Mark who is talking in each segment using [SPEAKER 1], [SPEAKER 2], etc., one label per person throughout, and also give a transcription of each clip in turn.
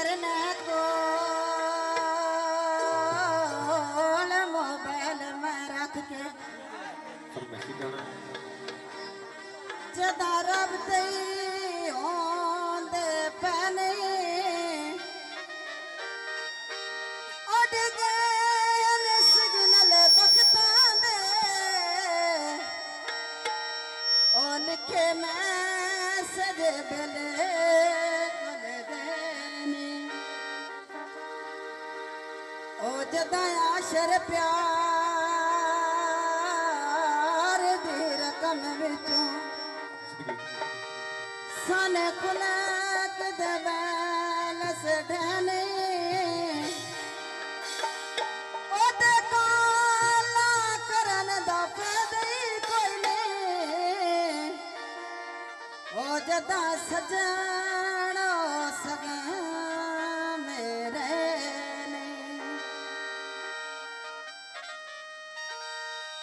[SPEAKER 1] करने को मोबाइल में रख के जदा रब दई होंदे पैने उड़ गए सिग्नल बख्तां दे ओ लिखे मैसेज बिले जदा आशर प्यार दी रकम विचों साने खुलक दे बैलस ढहने ओदे काला करन दा फायदा कोई नहीं ओ जदा सजनो सगे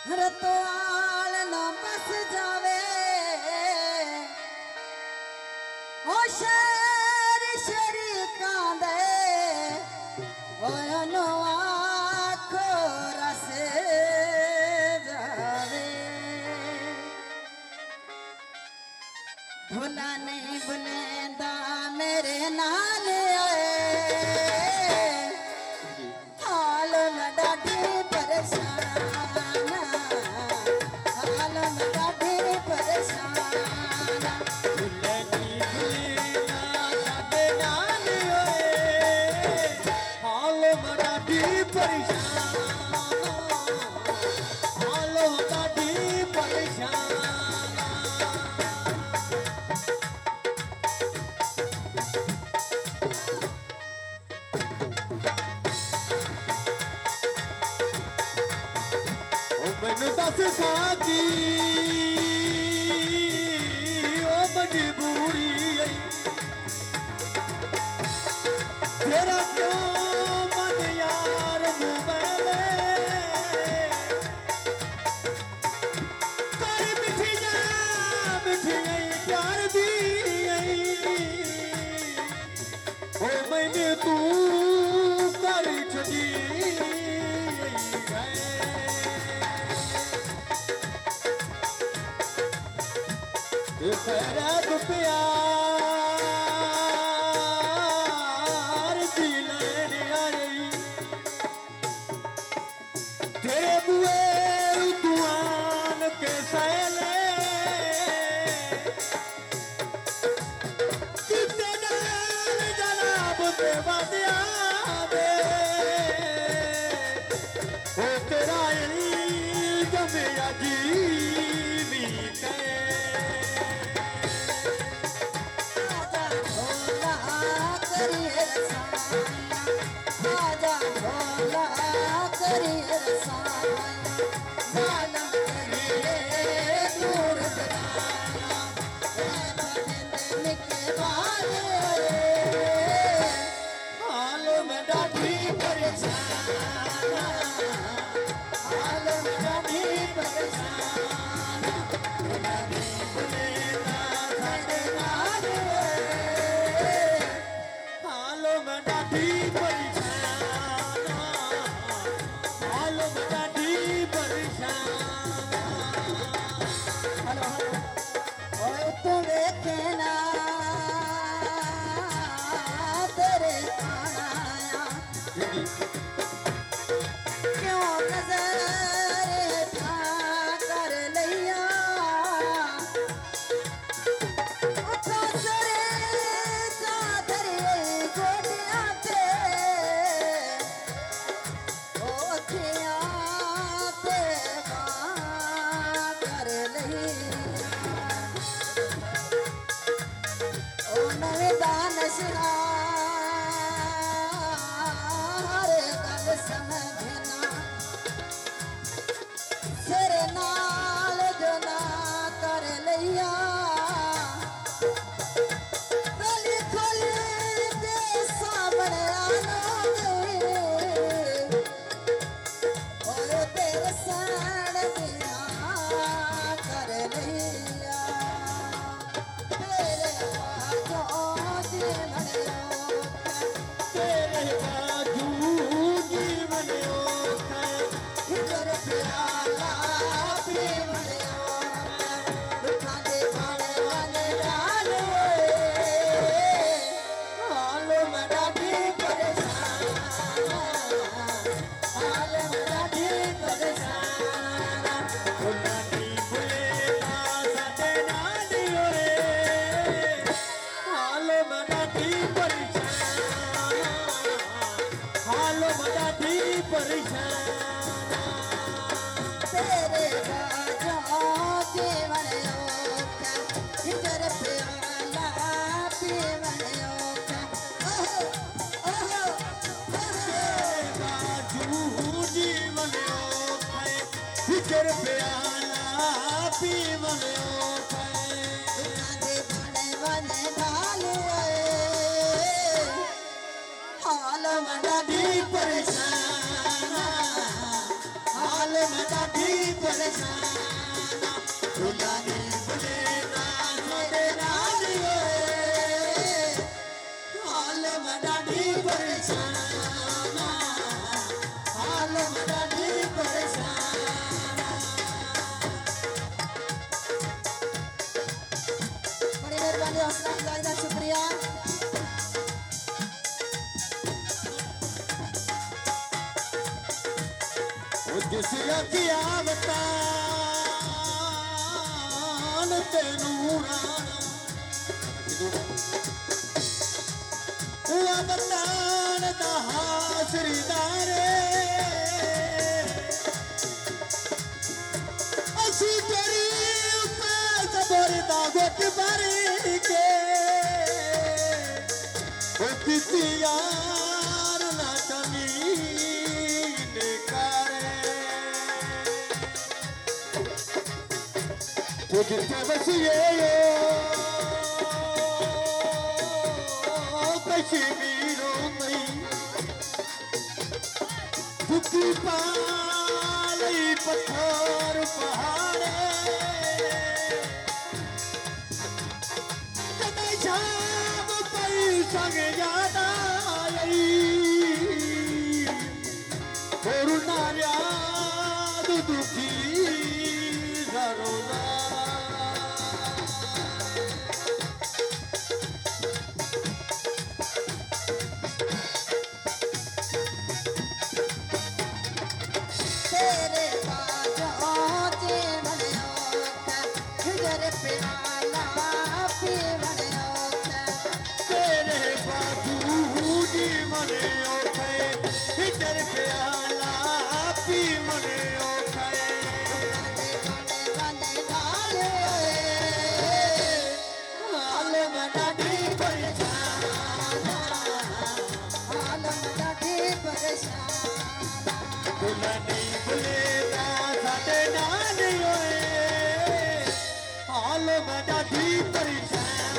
[SPEAKER 1] रतवाल ना बस जावे ओ शहर शरीकां दे ओ नो आखो रसे जावे भुला नहीं भुलेंदा मेरे नाल आए हाल में डाढी परेशान
[SPEAKER 2] दस साथी ओ मजबूरी तेरा क्यों मन यार मोबाइल कर मिठी जा मिठी प्यार दी ओ मैंने तू कर छड़ी फरक प्यार दी लेने आई तेरे बुए दुआन के सैले कितने डाल जनाब पे वादिया दे ओ तेरा इल्ज़म अजीबी कहे
[SPEAKER 1] आजा भोला करिए रसाया जालम करिए दूर दराया निके बारे हाल में डाढी परेशान हाल में डाढी परेशान
[SPEAKER 2] परेशान
[SPEAKER 1] तेरे बाजो जीवन योगा हिजर प्याला पीवन योगा ओहो ओहो
[SPEAKER 2] बाजू जीवन है फिकर प्याला पीवन
[SPEAKER 1] कांदे बने बने ढाल हाल मना दी
[SPEAKER 2] परेशान हाल मदा दी परेशान भुला नहीं भुले ना मेरे राज हाल मदा दी परेशान हाल मदा दी परेशान
[SPEAKER 1] बड़ी मेहरबानी हौसला अफजाई का शुक्रिया
[SPEAKER 2] जिसया किया बतान तेनू राना बतान दा हासरीदारे असी तेरी सबर दा गुट भरी के ओ किसी यार ना चली वो जिसके बसिए कश्मीरों में दुखी पालई पत्थर पहाड़े कदे शाम पई संग याद आई और नारियाद दुखी जरूरा
[SPEAKER 1] तेरे बाजो जीवन योगा हिजर प्याला पीवन योगा
[SPEAKER 2] तेरे बाजू जीवन ओखे हिजर प्याला पी मने ओखे
[SPEAKER 1] कांदे बने बने ढाल
[SPEAKER 2] हाल मना दी परेशान
[SPEAKER 1] हाल मना दी परेशान
[SPEAKER 2] भुला नहीं भुलेगा साडे नाल होए हाल मना दी परेशान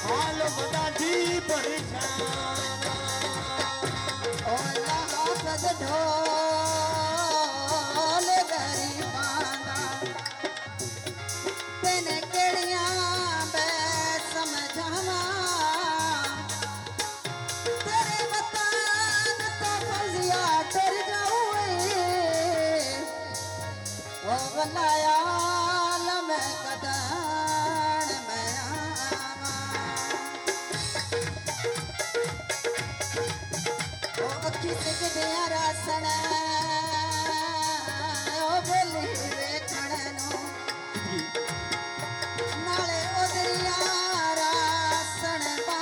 [SPEAKER 2] हाल मना दी परेशान
[SPEAKER 1] ओला हाफज ढोल गरीबाना तेने केड़ियां बे समझावा तेरे वतन तो फजिया डर जाऊए ओ वलाया लमे कदन मैं आवा ओ अखी से गया रासना